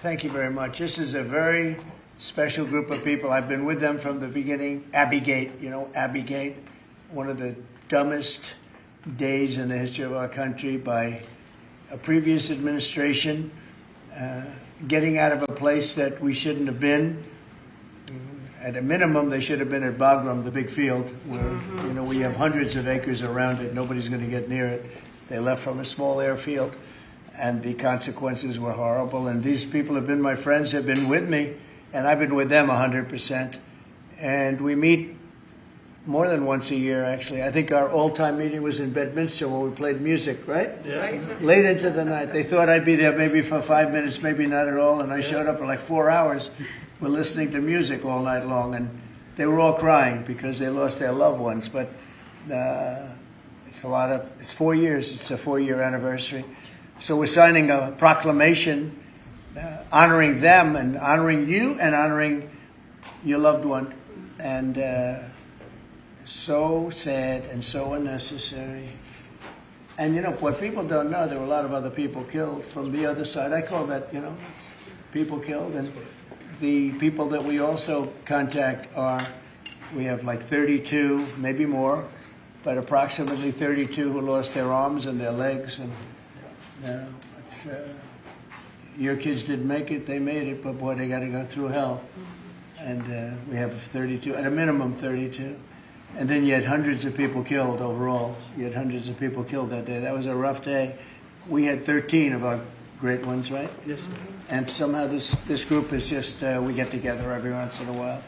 Thank you very much. This is a very special group of people. I've been with them from the beginning. Abbey Gate, Abbey Gate, one of the dumbest days in the history of our country by a previous administration, getting out of a place that we shouldn't have been. At a minimum, they should have been at Bagram, the big field, where we have hundreds of acres around it. Nobody's going to get near it. They left from a small airfield, and the consequences were horrible. And these people have been my friends, have been with me, and I've been with them 100%. And we meet more than once a year, actually. I think our all-time meeting was in Bedminster where we played music, right? Yeah. Late into the night. They thought I'd be there maybe for 5 minutes, maybe not at all, and I showed up for like 4 hours. We're listening to music all night long, and they were all crying because they lost their loved ones. But it's 4 years. It's a 4-year anniversary. So we're signing a proclamation honoring them and honoring you and honoring your loved one. And so sad and so unnecessary. And what people don't know, there were a lot of other people killed from the other side. I call that, people killed. And the people that we also contact we have like 32, maybe more, but approximately 32 who lost their arms and their legs. And your kids didn't make it, they made it, but boy, they got to go through hell. And we have 32, at a minimum 32. And then you had hundreds of people killed overall. You had hundreds of people killed that day. That was a rough day. We had 13 of our great ones, right? Yes, sir. And somehow this group is just, we get together every once in a while.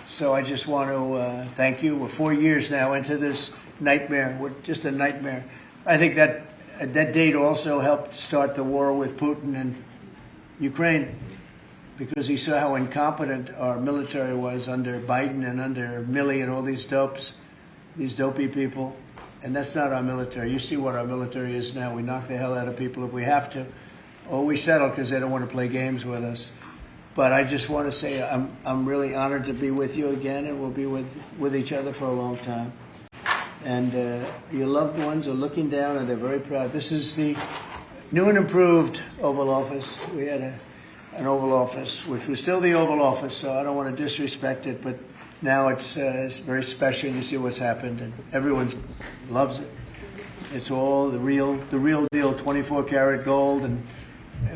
So I just want to thank you. We're 4 years now into this nightmare. We're just a nightmare. I think that date also helped start the war with Putin and Ukraine, because he saw how incompetent our military was under Biden and under Milley and all these dopey people. And that's not our military. You see what our military is now. We knock the hell out of people if we have to, or we settle because they don't want to play games with us. But I just want to say I'm really honored to be with you again, and we'll be with each other for a long time. And your loved ones are looking down, and they're very proud. This is the new and improved Oval Office. We had an Oval Office, which was still the Oval Office, so I don't want to disrespect it, but now it's very special. You see what's happened, and everyone loves it. It's all the real deal, 24-karat gold, and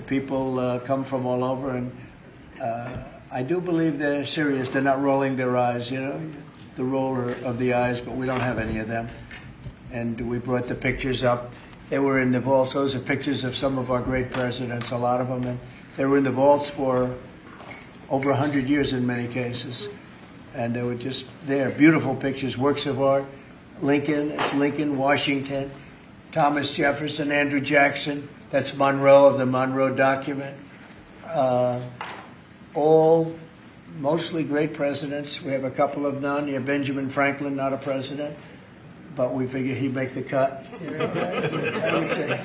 people come from all over, and I do believe they're serious. They're not rolling their eyes, the roller of the eyes, but we don't have any of them. And we brought the pictures up. They were in the vaults. Those are pictures of some of our great presidents, a lot of them, and they were in the vaults for over 100 years in many cases. And they were just there, beautiful pictures, works of art. Lincoln, Washington, Thomas Jefferson, Andrew Jackson. That's Monroe of the Monroe Document. All mostly great presidents. We have a couple of none. You have Benjamin Franklin, not a president, but we figure he'd make the cut. I would say,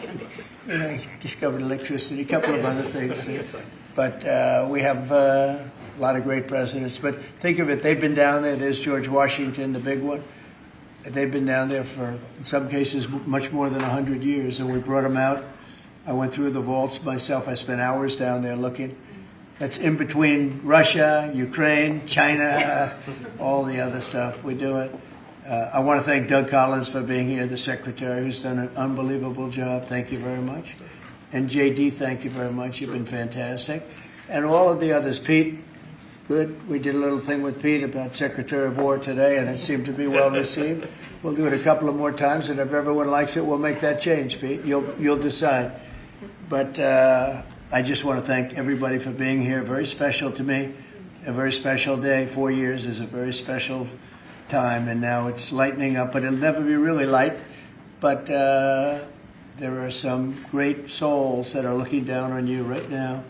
he discovered electricity, a couple of other things. But we have a lot of great presidents. But think of it, they've been down there. There's George Washington, the big one. They've been down there for, in some cases, much more than 100 years. And we brought them out. I went through the vaults myself. I spent hours down there looking. That's in between Russia, Ukraine, China, all the other stuff. We do it. I want to thank Doug Collins for being here, the secretary, who's done an unbelievable job. Thank you very much. And JD, thank you very much. You've been fantastic. And all of the others. Pete, good. We did a little thing with Pete about Secretary of War today, and it seemed to be well received. We'll do it a couple of more times, and if everyone likes it, we'll make that change, Pete. You'll decide. But I just want to thank everybody for being here. Very special to me. A very special day. 4 years is a very special time, and now it's lightening up, but it'll never be really light. But there are some great souls that are looking down on you right now,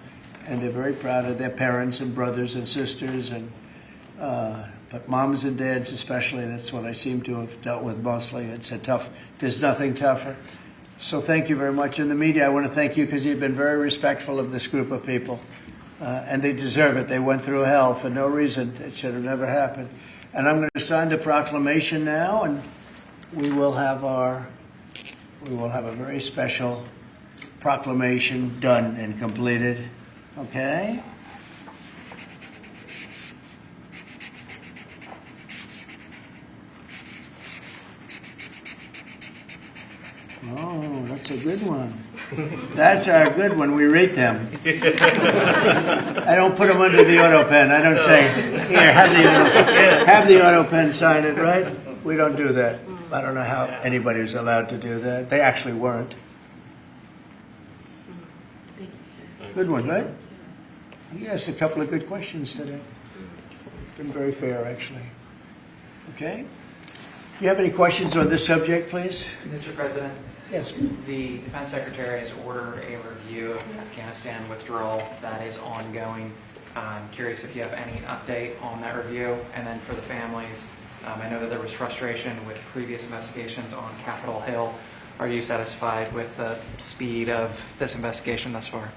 and they're very proud of their parents and brothers and sisters, and but moms and dads especially. That's what I seem to have dealt with mostly. It's there's nothing tougher. So thank you very much. In the media, I want to thank you because you've been very respectful of this group of people, and they deserve it. They went through hell for no reason. It should have never happened. And I'm going to sign the proclamation now, and we will have a very special proclamation done and completed. Okay. Oh, that's a good one. That's our good one. We rate them. I don't put them under the auto pen. I don't say, here, have the auto pen sign it, right? We don't do that. I don't know how anybody was allowed to do that. They actually weren't. Good one, right? You asked a couple of good questions today. It's been very fair, actually. Okay. Do you have any questions on this subject, please? Mr. President? Yes. The Defense Secretary has ordered a review of Afghanistan withdrawal that is ongoing. I'm curious if you have any update on that review. And then for the families, I know that there was frustration with previous investigations on Capitol Hill. Are you satisfied with the speed of this investigation thus far?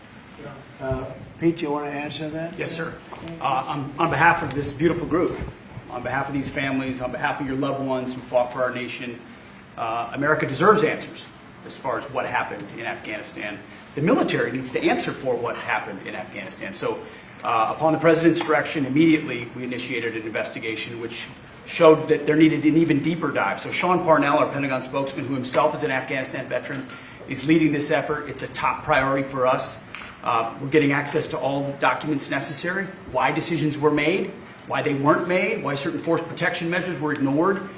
Pete, you want to answer that? Yes, sir. On behalf of this beautiful group, on behalf of these families, on behalf of your loved ones who fought for our nation, America deserves answers as far as what happened in Afghanistan. The military needs to answer for what happened in Afghanistan. So upon the President's direction, immediately we initiated an investigation which showed that there needed an even deeper dive. So Sean Parnell, our Pentagon spokesman, who himself is an Afghanistan veteran, is leading this effort. It's a top priority for us. We're getting access to all documents necessary, why decisions were made, why they weren't made, why certain force protection measures were ignored.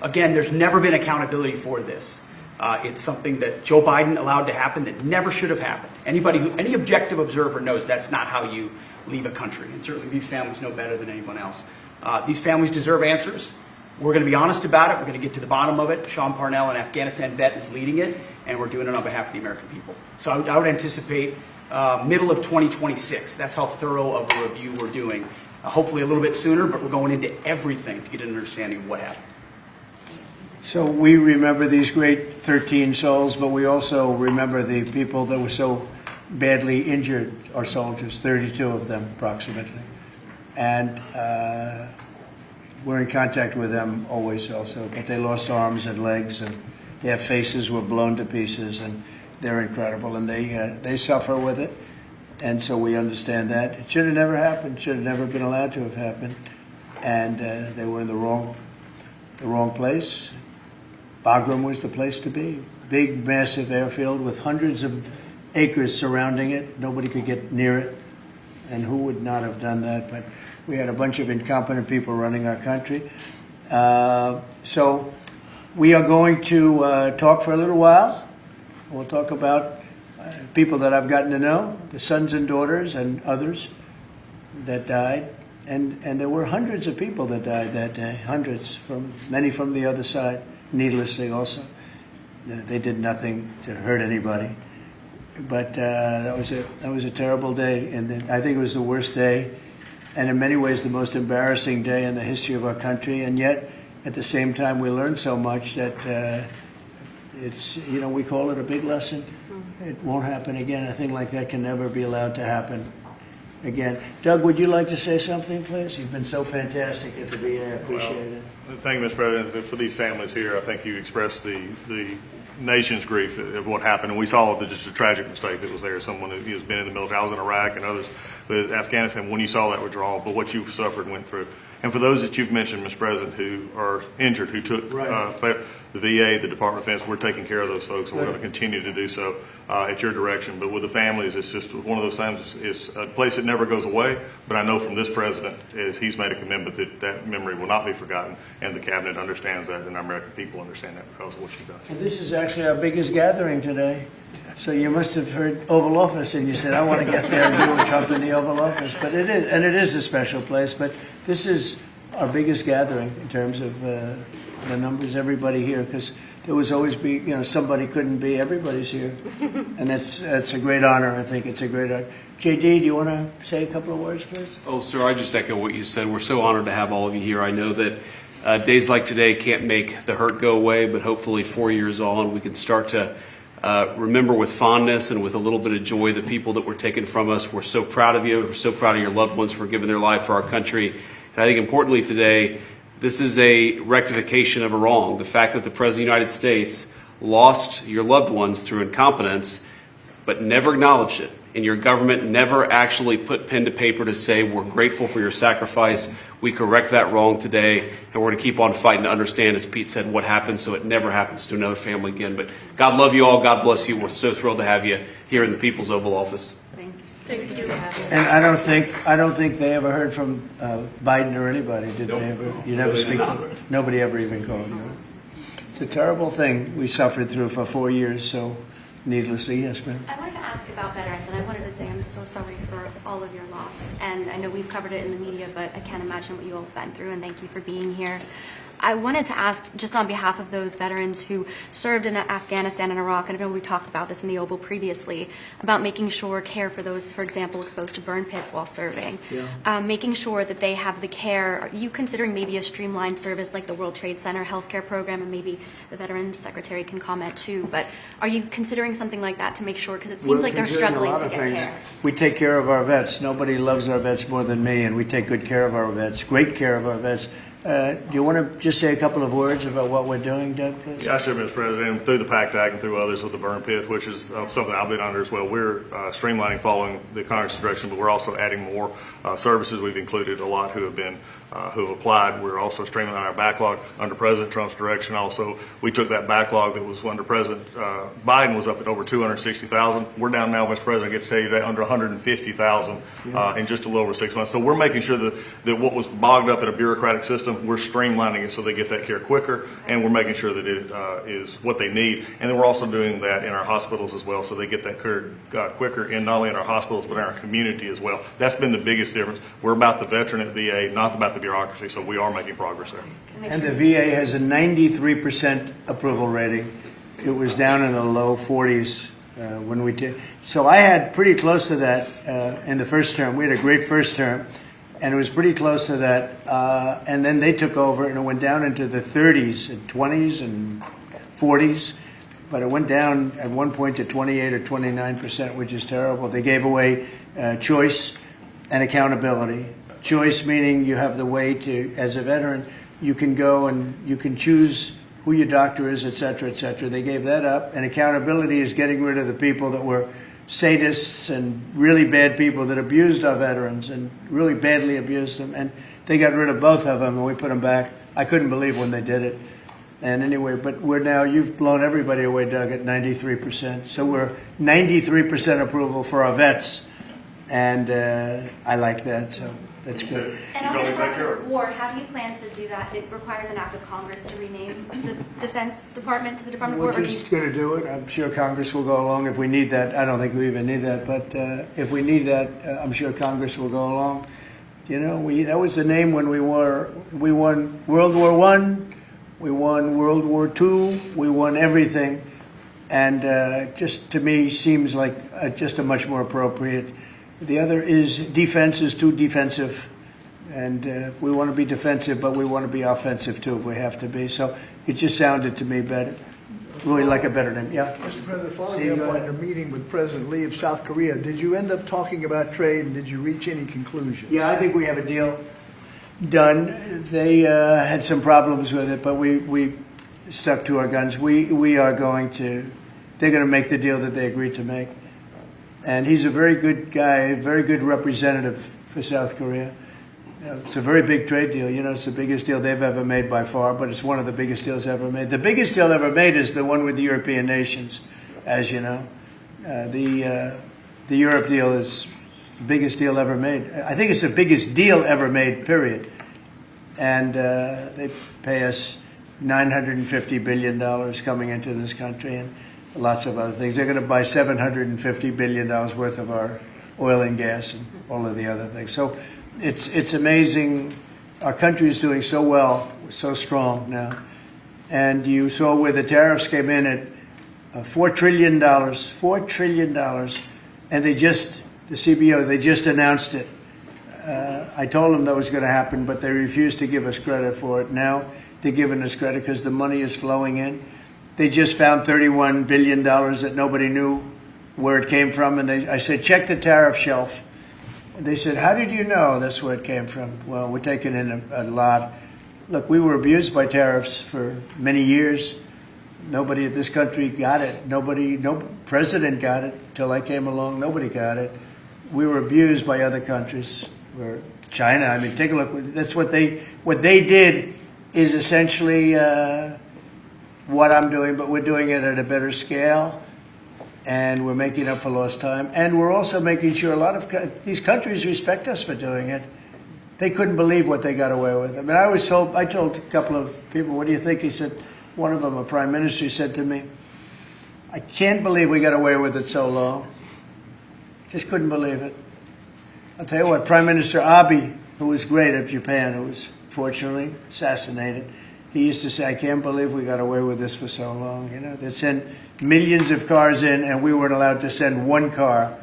Again, there's never been accountability for this. It's something that Joe Biden allowed to happen that never should have happened. Any objective observer knows that's not how you leave a country, and certainly these families know better than anyone else. These families deserve answers. We're going to be honest about it. We're going to get to the bottom of it. Sean Parnell, an Afghanistan vet, is leading it, and we're doing it on behalf of the American people. So I would anticipate middle of 2026. That's how thorough of a review we're doing. Hopefully a little bit sooner, but we're going into everything to get an understanding of what happened. So we remember these great 13 souls, but we also remember the people that were so badly injured, our soldiers, 32 of them approximately. And we're in contact with them always also, but they lost arms and legs, and their faces were blown to pieces, and they're incredible, and they suffer with it. And so we understand that. It should have never happened, should have never been allowed to have happened. And they were in the wrong place. Bagram was the place to be. Big, massive airfield with hundreds of acres surrounding it. Nobody could get near it. And who would not have done that? But we had a bunch of incompetent people running our country. So we are going to talk for a little while. We'll talk about people that I've gotten to know, the sons and daughters and others that died. And there were hundreds of people that died that day, hundreds, many from the other side, needlessly also. They did nothing to hurt anybody. But that was a terrible day, and I think it was the worst day, and in many ways the most embarrassing day in the history of our country. And yet, at the same time, we learned so much that it's, we call it a big lesson. It won't happen again. A thing like that can never be allowed to happen again. Doug, would you like to say something, please? You've been so fantastic at the VA. I appreciate it. Thank you, Mr. President. For these families here, I think you expressed the nation's grief of what happened, and we saw just a tragic mistake that was there. Someone who has been in the military. I was in Iraq and others with Afghanistan when you saw that withdrawal, but what you suffered and went through. And for those that you've mentioned, Mr. President, who are injured, who took the VA, the Department of Defense, we're taking care of those folks, and we're going to continue to do so at your direction. But with the families, it's just one of those times. It's a place that never goes away. But I know from this president, is he's made a commitment that that memory will not be forgotten, and the cabinet understands that, and our American people understand that because of what you've done. And this is actually our biggest gathering today. So you must have heard Oval Office, and you said, I want to get there and do with Trump in the Oval Office. But it is, and it is a special place. But this is our biggest gathering in terms of the numbers, everybody here, because there was always somebody couldn't be, everybody's here. And it's a great honor, I think it's a great honor. JD, do you want to say a couple of words, please? Oh, sir, I just echo what you said. We're so honored to have all of you here. I know that days like today can't make the hurt go away, but hopefully 4 years on, we can start to remember with fondness and with a little bit of joy the people that were taken from us. We're so proud of you. We're so proud of your loved ones for giving their life for our country. And I think importantly today, this is a rectification of a wrong. The fact that the President of the United States lost your loved ones through incompetence, but never acknowledged it. and your government never actually put pen to paper to say, we're grateful for your sacrifice, we correct that wrong today, and we're going to keep on fighting to understand, as Pete said, what happened so it never happens to another family again. But God love you all. God bless you. We're so thrilled to have you here in the People's Oval Office. Thank you. And I don't think they ever heard from Biden or anybody, did they ever? You never speak to nobody ever even called you. It's a terrible thing we suffered through for 4 years, so needlessly, yes, ma'am. I wanted to ask about veterans, and I wanted to say I'm so sorry for all of your loss. And I know we've covered it in the media, but I can't imagine what you all have been through, and thank you for being here. I wanted to ask, just on behalf of those veterans who served in Afghanistan and Iraq, and I know we talked about this in the Oval previously, about making sure care for those, for example, exposed to burn pits while serving, making sure that they have the care. Are you considering maybe a streamlined service like the World Trade Center healthcare program, and maybe the Veterans Secretary can comment too, but are you considering something like that to make sure, because it seems like they're struggling to get care? We take care of our vets. Nobody loves our vets more than me, and we take good care of our vets, great care of our vets. Do you want to just say a couple of words about what we're doing, Doug, please? Yeah, sure, Mr. President. Through the PACT Act and through others with the burn pit, which is something I've been under as well, we're streamlining following the Congress direction, but we're also adding more services. We've included a lot who have applied. We're also streamlining our backlog under President Trump's direction. Also, we took that backlog that was under President Biden was up at over 260,000. We're down now, Mr. President, I get to tell you today, under 150,000 in just a little over 6 months. So we're making sure that what was bogged up in a bureaucratic system, we're streamlining it so they get that care quicker, and we're making sure that it is what they need. And then we're also doing that in our hospitals as well, so they get that care quicker, and not only in our hospitals, but in our community as well. That's been the biggest difference. We're about the veteran at VA, not about the bureaucracy, so we are making progress there. And the VA has a 93% approval rating. It was down in the low 40s when we did. So I had pretty close to that in the first term. We had a great first term, and it was pretty close to that. And then they took over, and it went down into the 30s and 20s and 40s. But it went down at one point to 28 or 29%, which is terrible. They gave away choice and accountability. Choice meaning you have the way to, as a veteran, you can go and you can choose who your doctor is, et cetera, et cetera. They gave that up. And accountability is getting rid of the people that were sadists and really bad people that abused our veterans and really badly abused them. And they got rid of both of them, and we put them back. I couldn't believe when they did it. And anyway, but we're now, you've blown everybody away, Doug, at 93%. So we're 93% approval for our vets. And I like that, so that's good. And on the Department of War, how do you plan to do that? It requires an act of Congress to rename the Defense Department to the Department of War. We're just going to do it. I'm sure Congress will go along if we need that. I don't think we even need that, but if we need that, I'm sure Congress will go along. You know, that was the name when we won World War I, we won World War II, we won everything, and just to me seems like just a much more appropriate. The other is defense is too defensive, and we want to be defensive, but we want to be offensive too if we have to be. So it just sounded to me better, really like a better name. Yeah. Mr. President, following up on your meeting with President Lee of South Korea, did you end up talking about trade, and did you reach any conclusions? Yeah, I think we have a deal done. They had some problems with it, but we stuck to our guns. We are going to. They're going to make the deal that they agreed to make. And he's a very good guy, a very good representative for South Korea. It's a very big trade deal. You know, it's the biggest deal they've ever made by far, but it's one of the biggest deals ever made. The biggest deal ever made is the one with the European nations, as you know. The Europe deal is the biggest deal ever made. I think it's the biggest deal ever made, period. And they pay us $950 billion coming into this country, and lots of other things. They're going to buy $750 billion worth of our oil and gas and all of the other things. So it's amazing. Our country is doing so well. We're so strong now. And you saw where the tariffs came in at $4 trillion, $4 trillion. And the CBO, they just announced it. I told them that was going to happen, but they refused to give us credit for it. Now they're giving us credit because the money is flowing in. They just found $31 billion that nobody knew where it came from. And I said, check the tariff shelf. And they said, how did you know that's where it came from? Well, we're taking in a lot. Look, we were abused by tariffs for many years. Nobody at this country got it. No president got it till I came along. Nobody got it. We were abused by other countries. China. I mean, take a look. That's what they did is essentially what I'm doing, but we're doing it at a better scale, and we're making up for lost time, and we're also making sure a lot of these countries respect us for doing it. They couldn't believe what they got away with. I mean, I told a couple of people, "What do you think?" He said, one of them, a prime minister, said to me, "I can't believe we got away with it so long. Just couldn't believe it." I'll tell you what, Prime Minister Abbey, who was great of Japan, who was fortunately assassinated, he used to say, "I can't believe we got away with this for so long." You know, they sent millions of cars in, and we weren't allowed to send one car.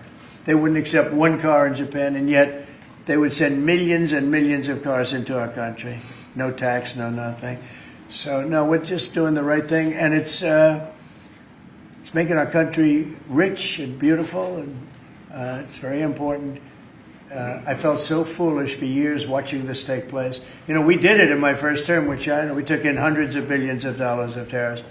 They wouldn't accept one car in Japan, and yet they would send millions and millions of cars into our country. No tax, no nothing. So, no, we're just doing the right thing, and it's making our country rich and beautiful, and it's very important. I felt so foolish for years watching this take place. You know, we did it in my first term with China. We took in hundreds of billions of dollars of tariffs.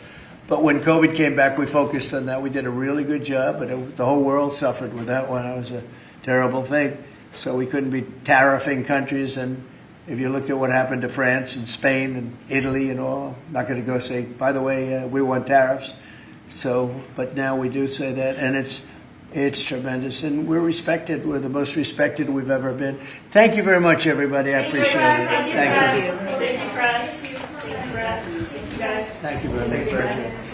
But when COVID came back, we focused on that. We did a really good job, but the whole world suffered with that one. It was a terrible thing. So we couldn't be tariffing countries. And if you looked at what happened to France and Spain and Italy and all, I'm not going to go say, by the way, we want tariffs. So, but now we do say that, and it's tremendous, and we're respected. We're the most respected we've ever been. Thank you very much, everybody. I appreciate it. Thank you. Thank you, Press. Thank you, guys. Thank you very much.